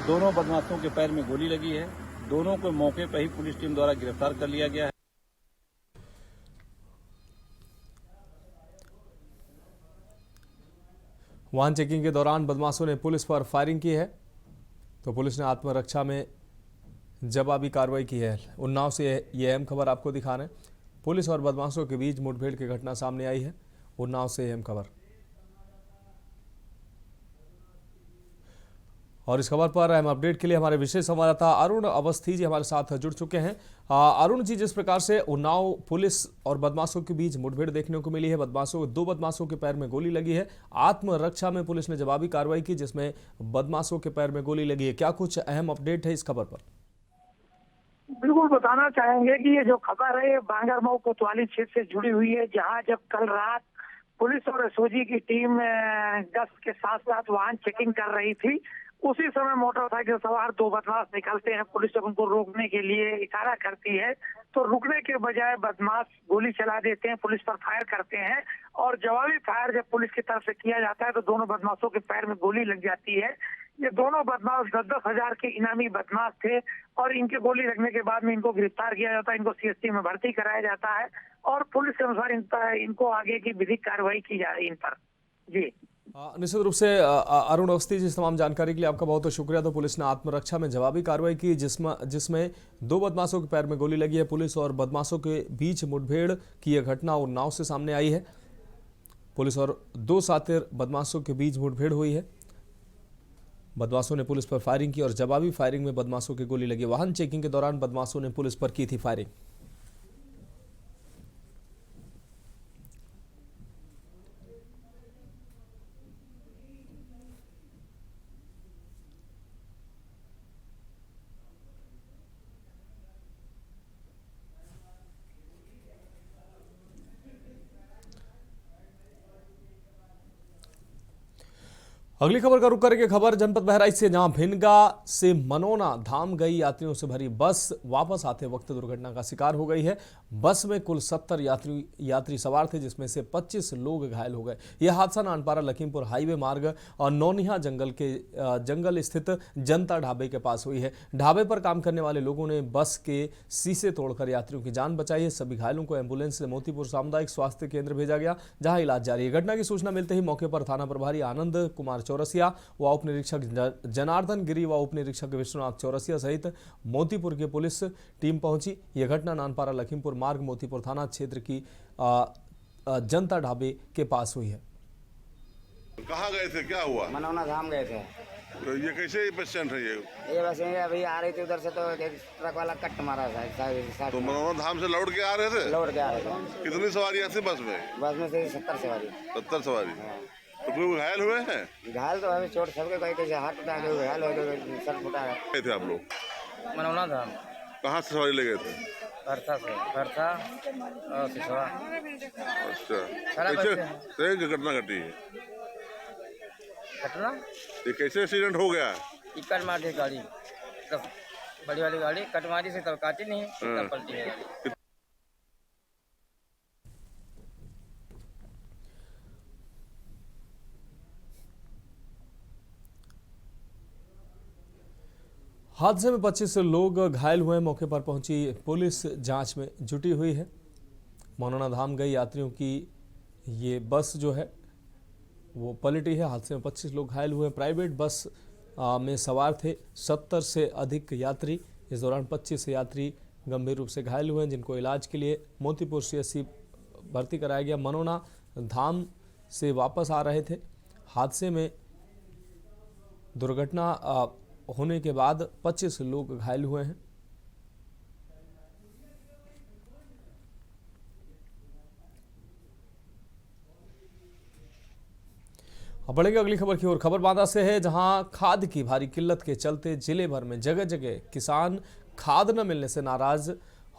दोनों बदमाशों के पैर में गोली लगी है। दोनों को मौके पर ही पुलिस टीम द्वारा गिरफ्तार कर लिया गया है। वाहन चेकिंग के दौरान बदमाशों ने पुलिस पर फायरिंग की है, तो पुलिस ने आत्मरक्षा में जवाबी कार्रवाई की है। उन्नाव से ये अहम खबर आपको दिखा रहे हैं। पुलिस और बदमाशों के बीच मुठभेड़ की घटना सामने आई है। उन्नाव से अहम खबर। और इस खबर पर अहम अपडेट के लिए हमारे विशेष संवाददाता अरुण अवस्थी जी हमारे साथ जुड़ चुके हैं। अरुण जी, जिस प्रकार से उन्नाव पुलिस और बदमाशों के बीच मुठभेड़ देखने को मिली है, 2 बदमाशों के पैर में गोली लगी है, आत्मरक्षा में पुलिस ने जवाबी कार्रवाई की जिसमें बदमाशों के पैर में गोली लगी है, क्या कुछ अहम अपडेट है इस खबर पर? बिल्कुल बताना चाहेंगे कि ये जो खबर है बांगरमऊ कोतवाली क्षेत्र से जुड़ी हुई है, जहां जब कल रात पुलिस और एसओजी की टीम गश्त के साथ साथ वाहन चेकिंग कर रही थी, उसी समय मोटरसाइकिल सवार 2 बदमाश निकलते हैं। पुलिस जब उनको रोकने के लिए इशारा करती है तो रुकने के बजाय बदमाश गोली चला देते हैं, पुलिस पर फायर करते हैं और जवाबी फायर जब पुलिस की तरफ से किया जाता है तो दोनों बदमाशों के पैर में गोली लग जाती है। ये दोनों बदमाश 10-10 हजार के इनामी बदमाश थे और इनके गोली लगने के बाद में इनको गिरफ्तार किया जाता है, इनको सीएसटी में भर्ती कराया जाता है और पुलिस के अनुसार इनको आगे की विधिक कार्रवाई की जा रही है इन पर। जी निश्चित रूप से अरुण अवस्थी जी, इस तमाम जानकारी के लिए आपका बहुत बहुत शुक्रिया। तो पुलिस ने आत्मरक्षा में जवाबी कार्रवाई की जिसमें 2 बदमाशों के पैर में गोली लगी है। पुलिस और बदमाशों के बीच मुठभेड़ की यह घटना उन्नाव से सामने आई है। पुलिस और 2 शातिर बदमाशों के बीच मुठभेड़ हुई है। बदमाशों ने पुलिस पर फायरिंग की और जवाबी फायरिंग में बदमाशों की गोली लगी। वाहन चेकिंग के दौरान बदमाशों ने पुलिस पर की थी फायरिंग। अगली खबर का रुख करेंगे खबर जनपद बहराइच से, जहां भिनगा से मनोना धाम गई यात्रियों से भरी बस वापस आते वक्त दुर्घटना का शिकार हो गई है। बस में कुल 70 यात्री सवार थे, जिसमें से 25 लोग घायल हो गए। यह हादसा नानपारा लखीमपुर हाईवे मार्ग और नौनिहा जंगल स्थित जनता ढाबे के पास हुई है। ढाबे पर काम करने वाले लोगों ने बस के शीशे तोड़कर यात्रियों की जान बचाई है। सभी घायलों को एम्बुलेंस से मोतीपुर सामुदायिक स्वास्थ्य केंद्र भेजा गया, जहां इलाज जारी है। घटना की सूचना मिलते ही मौके पर थाना प्रभारी आनंद कुमार चौरसिया व उप निरीक्षक जनार्दन गिरी व उप निरीक्षक विश्वनाथ चौरसिया सहित मोतीपुर की पुलिस टीम पहुंची। यह घटना नानपारा लखीमपुर मार्ग मोतीपुर थाना क्षेत्र की जनता ढाबे के पास हुई है। कहाँ गए थे, क्या हुआ? मनौना धाम गए थे। तो ये कैसे पेशेंट है ये बस अभी आ रही थी उधर से तो एक ट्रक वाला कट मारा था। तो मनौना धाम से लौट के आ रहे थे? लौट के आ रहे थे। कितनी सवारियाँ थी बस में? बस में से 70 सवारी। 70 सवारी। तो कोई घायल हुए हैं? घायल तो हमें चोट सबके कोई कैसे हाथ उठा के घायल हो गए, सर फुटा है। गए थे आप लोग? मनौना धाम। कहाँ से सवारी ले गए थे? खरसा से। खरसा और सिसवा। अच्छा, कैसे घटना घटी है? घटना ये कैसे एक्सीडेंट हो गया? कट मार दी गाड़ी, बड़ी वाली गाड़ी कट मारी से तब काटी नहीं, तब पलटी है गाड़ी। हादसे में 25 लोग घायल हुए। मौके पर पहुंची पुलिस जांच में जुटी हुई है। मनौना धाम गई यात्रियों की ये बस जो है वो पलटी है। हादसे में 25 लोग घायल हुए। प्राइवेट बस में सवार थे 70 से अधिक यात्री। इस दौरान 25 यात्री गंभीर रूप से घायल हुए हैं, जिनको इलाज के लिए मोतीपुर सीएचसी भर्ती कराया गया। मनौना धाम से वापस आ रहे थे। हादसे में दुर्घटना होने के बाद 25 लोग घायल हुए हैं। अब बढ़ेंगे अगली खबर की ओर। खबर बांदा से है, जहां खाद की भारी किल्लत के चलते जिले भर में जगह जगह किसान खाद न मिलने से नाराज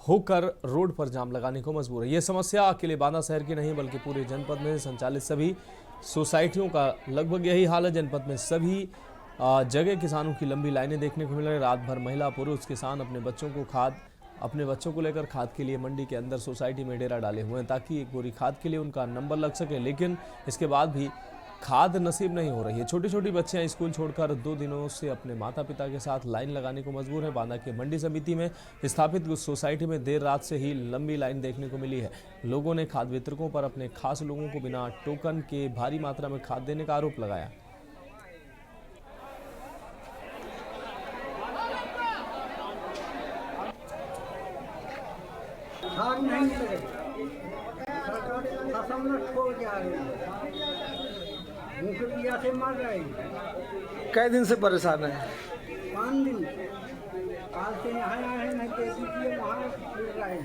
होकर रोड पर जाम लगाने को मजबूर है। ये समस्या अकेले बांदा शहर की नहीं बल्कि पूरे जनपद में संचालित सभी सोसाइटियों का लगभग यही हाल है। जनपद में सभी जगह किसानों की लंबी लाइनें देखने को मिल रही है। रात भर महिला पुरुष किसान अपने बच्चों को लेकर खाद के लिए मंडी के अंदर सोसाइटी में डेरा डाले हुए हैं ताकि एक बोरी खाद के लिए उनका नंबर लग सके, लेकिन इसके बाद भी खाद नसीब नहीं हो रही है। छोटी छोटी बच्चियां स्कूल छोड़कर 2 दिनों से अपने माता पिता के साथ लाइन लगाने को मजबूर है। बांदा के मंडी समिति में स्थापित सोसाइटी में देर रात से ही लंबी लाइन देखने को मिली है। लोगों ने खाद वितरकों पर अपने खास लोगों को बिना टोकन के भारी मात्रा में खाद देने का आरोप लगाया। खाद नहीं मिल रही, फसल नष्ट हो जा रही है, मुखिया से मर रहे हैं। कई दिन से परेशान है? 5 दिन काल से यहाँ आए हैं, नहीं तो वहाँ मिल रहे हैं।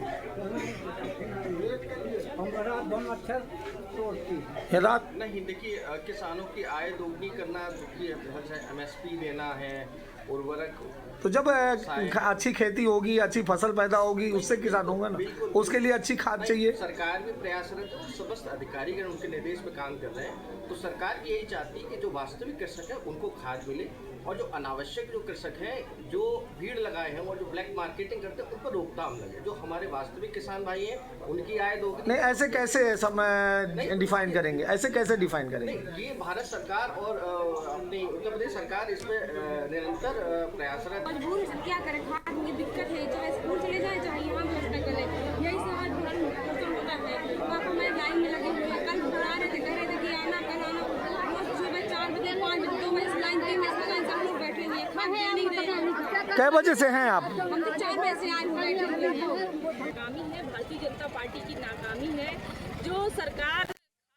हम बहुत मच्छर तोड़ती है रात। नहीं देखिए, किसानों की आय दोगुनी करना, MSP देना है, उर्वरक। तो जब अच्छी खेती होगी, अच्छी फसल पैदा होगी, उससे किसान होगा ना, उसके लिए अच्छी खाद चाहिए। सरकार भी प्रयासरत, समस्त अधिकारीगण उनके निर्देश पे काम कर रहे हैं। तो सरकार यही चाहती है कि जो वास्तविक कृषक है उनको खाद मिले, और जो अनावश्यक जो कृषक हैं, जो भीड़ लगाए हैं और जो ब्लैक मार्केटिंग करते हैं, उन पर रोकथाम लगे। जो हमारे वास्तविक किसान भाई हैं उनकी आय दोगुनी। नहीं, ऐसे कैसे समय डिफाइन करेंगे? ऐसे कैसे डिफाइन करेंगे? ये भारत सरकार और अपनी उत्तर प्रदेश सरकार इसमें निरंतर प्रयासरत। मजबूर क्या करें, खाद में दिक्कत है, चाहे स्कूल चले जाए चाहे यहाँ व्यवस्था करें, यही समाज होता है। वहाँ हमारे लाइन में लगे हुए हैं, कल बुला रहे थे, कह रहे थे कि आना कल आना, रोज सुबह 4 बजे 5 बजे 2 बजे लाइन 3 बजे लाइन सब लोग बैठे हुए हैं, खाद नहीं रहे। कै बजे से हैं आप? हम तो 4 बजे से आए हुए हैं। नाकामी है, भारतीय जनता पार्टी की नाकामी है। जो सरकार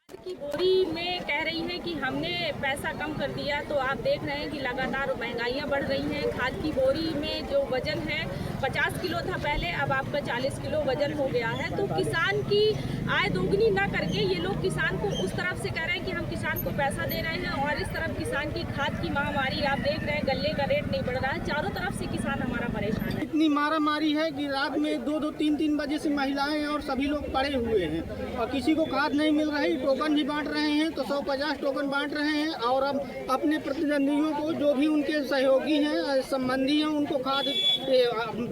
की बोरी में कह रही है कि हमने पैसा कम कर दिया, तो आप देख रहे हैं कि लगातार महंगाइयाँ बढ़ रही हैं। खाद की बोरी में जो वजन है 50 किलो था पहले, अब आपका 40 किलो वजन हो गया है। तो किसान की आय दोगुनी ना करके ये लोग किसान को उस तरफ से कह रहे हैं कि हम किसान को पैसा दे रहे हैं, और इस तरफ किसान की खाद की महामारी आप देख रहे हैं, गल्ले का रेट नहीं बढ़ रहा है। चारों तरफ से किसान हमारा परेशान है। इतनी मारा मारी है कि रात में 2-2, 3-3 बजे से महिलाएं और सभी लोग पड़े हुए हैं, और किसी को खाद नहीं मिल रही। टोकन भी बांट रहे हैं, तो 150 टोकन बांट रहे हैं, और अब अपने प्रतिद्वंदियों को, जो भी उनके सहयोगी हैं, संबंधी हैं, उनको खाद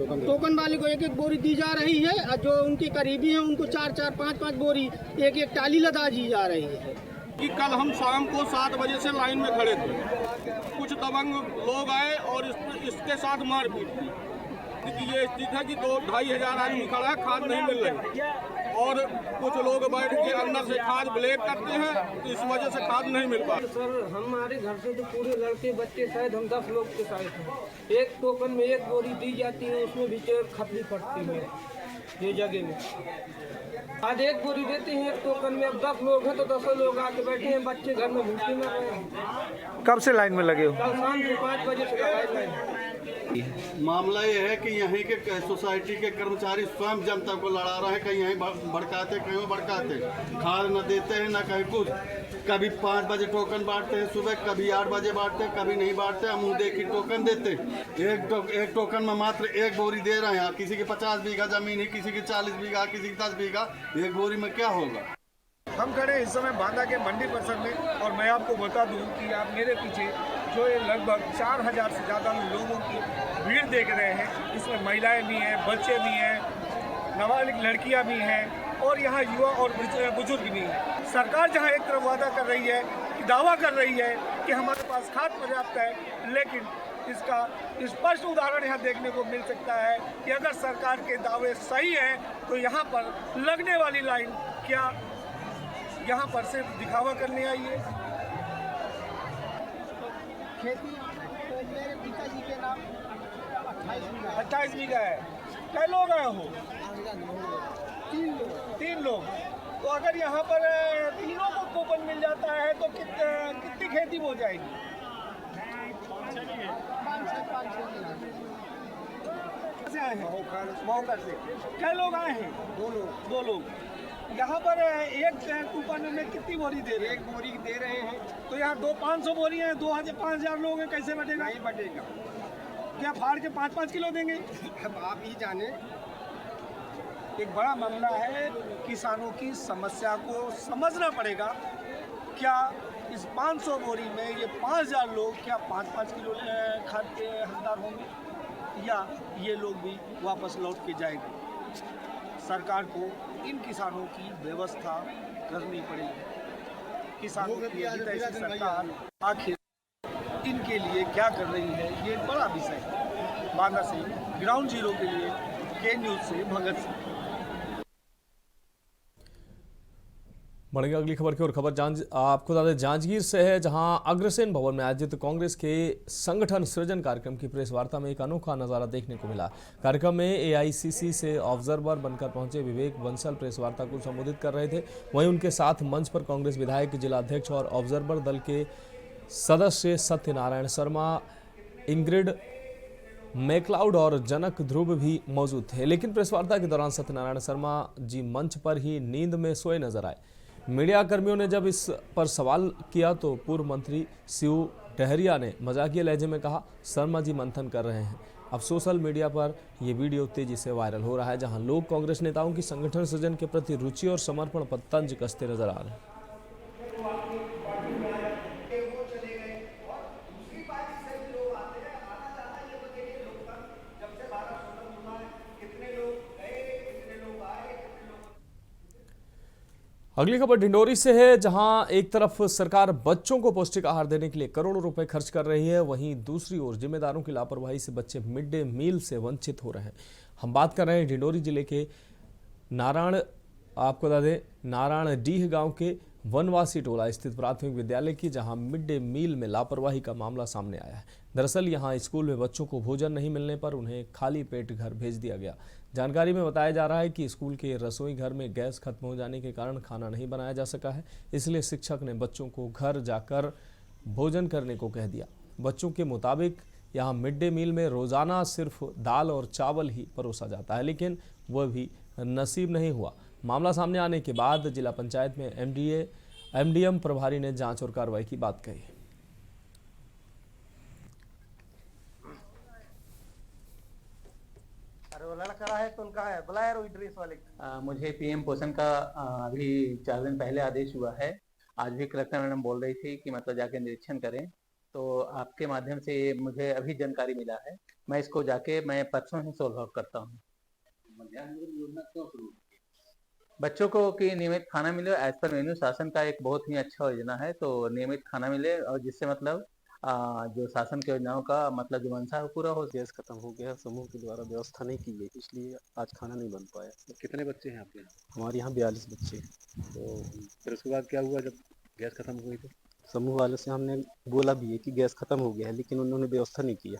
टोकन वाले को 1-1 बोरी दी जा रही है, और जो उनके करीबी हैं उनको 4-4, 5-5 बोरी 1-1 टाली लदा दी जा रही है। कि कल हम शाम को 7 बजे से लाइन में खड़े थे, कुछ दबंग लोग आए और इसके साथ मारपीट की। ये स्थिति है कि 2-2.5 हजार आदमी खड़ा है, खाद नहीं मिल रही, और कुछ लोग बैठ के अंदर से खाद ब्लैक करते हैं, तो इस वजह से खाद नहीं मिल पा। सर हमारे घर से तो पूरे लड़के बच्चे शायद हम 10 लोग के साथ हैं। एक टोकन में 1 बोरी दी जाती है, उसमें भी खपली पड़ती है ये जगह में। आज 1 बोरी देते हैं 1 टोकन में, अब 10 लोग हैं तो 10 लोग आके बैठे हैं, बच्चे घर में भूखे मर रहे हैं। कब से लाइन में लगे हो? कल शाम से 5 बजे से लाइन। मामला ये है कि यहीं के सोसाइटी के कर्मचारी स्वयं जनता को लड़ा रहे हैं, कहीं यहीं भड़काते, कहीं भड़काते, खाद न देते हैं न कहीं कुछ। कभी 5 बजे टोकन बांटते हैं सुबह, कभी 8 बजे बांटते हैं, कभी नहीं बांटते। हम मुँह देखी टोकन देते, एक टोकन में मात्र 1 बोरी दे रहे हैं। किसी की 50 बीघा जमीन है, किसी की 40 बीघा, किसी की 10 बीघा, 1 बोरी में क्या होगा? हम खड़े इस समय बांदा के मंडी परिसर में, और मैं आपको बता दूं कि आप मेरे पीछे जो ये लगभग 4000 से ज़्यादा लोगों की भीड़ देख रहे हैं, इसमें महिलाएं भी हैं, बच्चे भी हैं, नाबालिग लड़कियां भी हैं, और यहाँ युवा और बुजुर्ग भी हैं। सरकार जहाँ एक तरफ वादा कर रही है, दावा कर रही है कि हमारे पास खाद पर्याप्त है, लेकिन इसका स्पष्ट उदाहरण यहाँ देखने को मिल सकता है कि अगर सरकार के दावे सही हैं तो यहाँ पर लगने वाली लाइन क्या यहाँ पर सिर्फ दिखावा करने आई है। खेती तो मेरे पिताजी के नाम 28 बीघा है। कै लोग आए हो? 3 लोग। तो अगर यहाँ पर तीनों को कूपन मिल जाता है तो कितनी खेती हो जाएगी? 5-6 आए हैं मौका से। कै लोग आए हैं? 2 लोग। यहाँ पर एक कूपन में कितनी बोरी दे रहे हैं? 1 बोरी दे रहे हैं। तो यहाँ 500 बोरी हैं, 5,000 लोग हैं, कैसे बटेगा? नहीं बटेगा। क्या फाड़ के 5-5 किलो देंगे? अब आप ही जाने। एक बड़ा मामला है। किसानों की समस्या को समझना पड़ेगा। क्या इस 500 बोरी में ये 5000 लोग क्या 5-5 किलो खाद के हकदार होंगे, या ये लोग भी वापस लौट के जाएंगे? सरकार को इन किसानों की व्यवस्था करनी पड़ेगी। किसानों की ऐसी सरकार आखिर इनके लिए क्या कर रही है, ये एक बड़ा विषय है। बांदा से ग्राउंड जीरो के लिए के न्यूज़ से भगत सिंह। बढ़ेंगे अगली खबर की और। खबर आपको बता दें जांजगीर से है, जहां अग्रसेन भवन में आयोजित कांग्रेस के संगठन सृजन कार्यक्रम की प्रेस वार्ता में एक अनोखा नजारा देखने को मिला। कार्यक्रम में एआईसीसी से ऑब्जर्वर बनकर पहुंचे विवेक बंसल प्रेस वार्ता को संबोधित कर रहे थे। वहीं उनके साथ मंच पर कांग्रेस विधायक, जिला अध्यक्ष और ऑब्जर्वर दल के सदस्य सत्यनारायण शर्मा, इंग्रिड मैक्लाउड और जनक ध्रुव भी मौजूद थे। लेकिन प्रेस वार्ता के दौरान सत्यनारायण शर्मा जी मंच पर ही नींद में सोए नजर आए। मीडिया कर्मियों ने जब इस पर सवाल किया तो पूर्व मंत्री शिव डहरिया ने मजाकिया लहजे में कहा, शर्मा जी मंथन कर रहे हैं। अब सोशल मीडिया पर यह वीडियो तेजी से वायरल हो रहा है, जहां लोग कांग्रेस नेताओं की संगठन सृजन के प्रति रुचि और समर्पण पर तंज कसते नजर आ रहे हैं। अगली खबर ढिंडोरी से है, जहां एक तरफ सरकार बच्चों को पौष्टिक आहार देने के लिए करोड़ों रुपए खर्च कर रही है, वहीं दूसरी ओर जिम्मेदारों की लापरवाही से बच्चे मिड डे मील से वंचित हो रहे हैं। हम बात कर रहे हैं ढिंडोरी जिले के आपको बता दें नारायणडीह गांव के वनवासी टोला स्थित प्राथमिक विद्यालय की, जहां मिड डे मील में लापरवाही का मामला सामने आया है। दरअसल यहां स्कूल में बच्चों को भोजन नहीं मिलने पर उन्हें खाली पेट घर भेज दिया गया। जानकारी में बताया जा रहा है कि स्कूल के रसोई घर में गैस खत्म हो जाने के कारण खाना नहीं बनाया जा सका है, इसलिए शिक्षक ने बच्चों को घर जाकर भोजन करने को कह दिया। बच्चों के मुताबिक यहाँ मिड डे मील में रोज़ाना सिर्फ दाल और चावल ही परोसा जाता है, लेकिन वह भी नसीब नहीं हुआ। मामला सामने आने के बाद जिला पंचायत में एमडीएम प्रभारी ने जांच और कार्रवाई की बात कही। लड़का है तो उनका है बुलाया रोई ड्रेस वाले। मुझे पीएम पोषण का अभी 4 दिन पहले आदेश हुआ है। आज भी कलेक्टर मैडम बोल रही थी कि मतलब जाके निरीक्षण करें, तो आपके माध्यम से मुझे अभी जानकारी मिला है। मैं इसको जाके मैं परसों ही सोल्व आउट करता हूँ। योजना क्यों शुरू? बच्चों को कि नियमित खाना मिले एज पर मेन्यू। शासन का एक बहुत ही अच्छा योजना है, तो नियमित खाना मिले और जिससे मतलब जो शासन की योजनाओं का मतलब जो मंशा है पूरा हो। गैस खत्म हो गया, समूह के द्वारा व्यवस्था नहीं की गई, इसलिए आज खाना नहीं बन पाया। कितने बच्चे हैं आपके? हमारे यहाँ 42 बच्चे। तो फिर उसके बाद क्या हुआ जब गैस खत्म हो गई? तो समूह वाले से हमने बोला भी है कि गैस खत्म हो गया है, लेकिन उन्होंने व्यवस्था नहीं किया।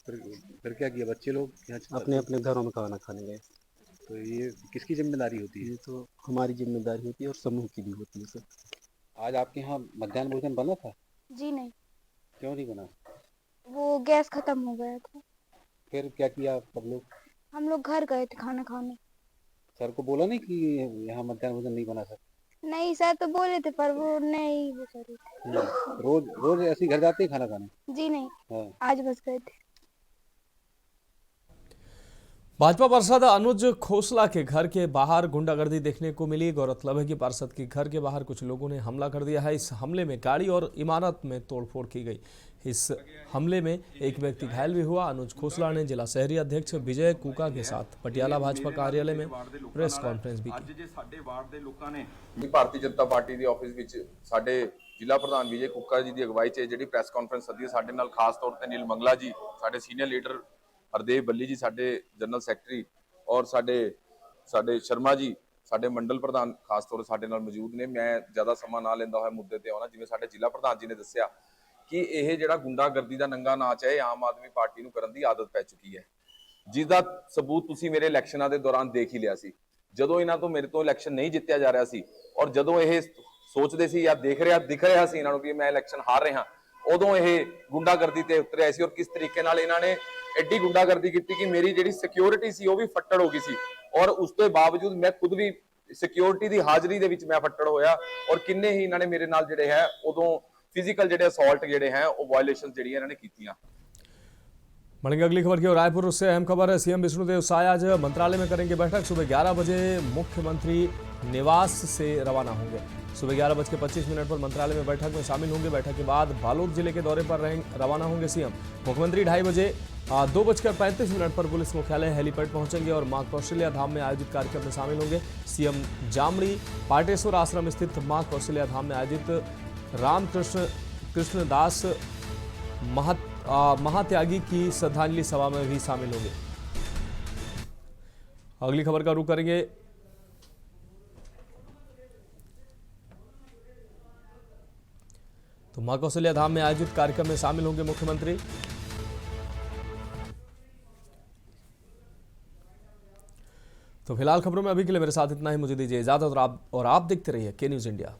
फिर क्या किया? बच्चे लोग अपने अपने घरों में खाना खाने गए। तो ये किसकी जिम्मेदारी होती है? ये तो हमारी जिम्मेदारी होती है और समूह की भी होती है सर। आज आपके यहाँ मध्याह्न भोजन बना था? जी नहीं। क्यों नहीं बना? वो गैस खत्म हो गया था। फिर क्या किया सब लोग? हम लोग घर गए थे खाना खाने। सर को बोला नहीं कि यहाँ मध्याह्न भोजन नहीं बना सर? नहीं सर तो बोले थे पर वो नहीं वो सर। रोज रोज ऐसे घर जाते हैं खाना खाने? जी नहीं। हाँ। आज बस गए थे। भाजपा पार्षद अनुज खोसला के घर के बाहर गुंडागर्दी देखने को मिली। गौरतलब है कि पार्षद के घर के बाहर कुछ लोगों ने हमला कर दिया है। इस हमले में गाड़ी और इमारत में तोड़फोड़ की गई। इस हमले में एक व्यक्ति घायल भी हुआ। अनुज खोसला ने जिला शहरी अध्यक्ष विजय कुका के साथ पटियाला भाजपा कार्यालय में प्रेस कॉन्फ्रेंस भी की। भारतीय जनता पार्टी के ऑफिस ਵਿੱਚ ਸਾਡੇ ਜ਼ਿਲ੍ਹਾ ਪ੍ਰਧਾਨ ਵਿਜੇ ਕੁੱਕਾ ਜੀ ਦੀ ਅਗਵਾਈ 'ਚ ਜਿਹੜੀ ਪ੍ਰੈਸ ਕਾਨਫਰੰਸ ਸੱਦੀ ਸਾਡੇ ਨਾਲ ਖਾਸ ਤੌਰ ਤੇ ਨੀਲ ਮੰਗਲਾ ਜੀ, ਸਾਡੇ ਸੀਨੀਅਰ ਲੀਡਰ हरदेव बल्ली जी, साडे जनरल सैकटरी और साडे शर्मा जी, साडे मंडल प्रधान खास तौर साडे नाल मौजूद ने। मैं ज़्यादा समा ना लेंदा होया मुद्दे ते आउणा। जिवें साडे जिला प्रधान जी ने दस्सिया कि यह जिहड़ा गुंडागर्दी दा नंगा नाच है आम आदमी पार्टी नूं करन दी आदत पै चुकी है, जिसदा सबूत तुसीं मेरे इलैक्शनां दे दौरान देख ही लिया सी। जदों इन्हां तों मेरे तो इलैक्शन नहीं जित्तिया जा रहा सी और जदों यह सोचदे सी या दिख रहा सी इन्हां नूं कि मैं इलैक्शन हार रहा, उदों यह गुंडागर्दी ते उतरे आए सी। और किस तरीके नाल इन्हां ने एडी गुंडागर्दी की कि मेरी जिहड़ी सिक्योरिटी सी वो भी फट्टड़ हो गई सी, और उस तो बावजूद मैं खुद भी सिक्योरिटी की हाजरी दे विच मैं फट्टड़ होया। और किन्ने ही इन्हां ने मेरे नाल जिहड़े है उदों फिजिकल जिहड़े असॉल्ट जिहड़े हैं वो वायलेशन जिहड़ियां इन्हां ने कीतियां। बढ़ेंगे अगली खबर की ओर। रायपुर से अहम खबर है। सीएम विष्णुदेव साय आज मंत्रालय में करेंगे बैठक। सुबह 11 बजे मुख्यमंत्री निवास से रवाना होंगे। सुबह 11:25 पर मंत्रालय में बैठक में शामिल होंगे। बैठक के बाद बालोद जिले के दौरे पर रवाना होंगे सीएम। मुख्यमंत्री 2:30 बजे 2:35 पर पुलिस मुख्यालय हेलीपैड पहुंचेंगे और मां कौशल्या धाम में आयोजित कार्यक्रम में शामिल होंगे। सीएम जामड़ी पाटेश्वर आश्रम स्थित मां कौशल्या धाम में आयोजित कृष्णदास महात्यागी की श्रद्धांजलि सभा में भी शामिल होंगे। अगली खबर का रुख करेंगे। तो मां कौशल्या धाम में आयोजित कार्यक्रम में शामिल होंगे मुख्यमंत्री। तो फिलहाल खबरों में अभी के लिए मेरे साथ इतना ही। मुझे दीजिए इजाजत और आप देखते रहिए के न्यूज़ इंडिया।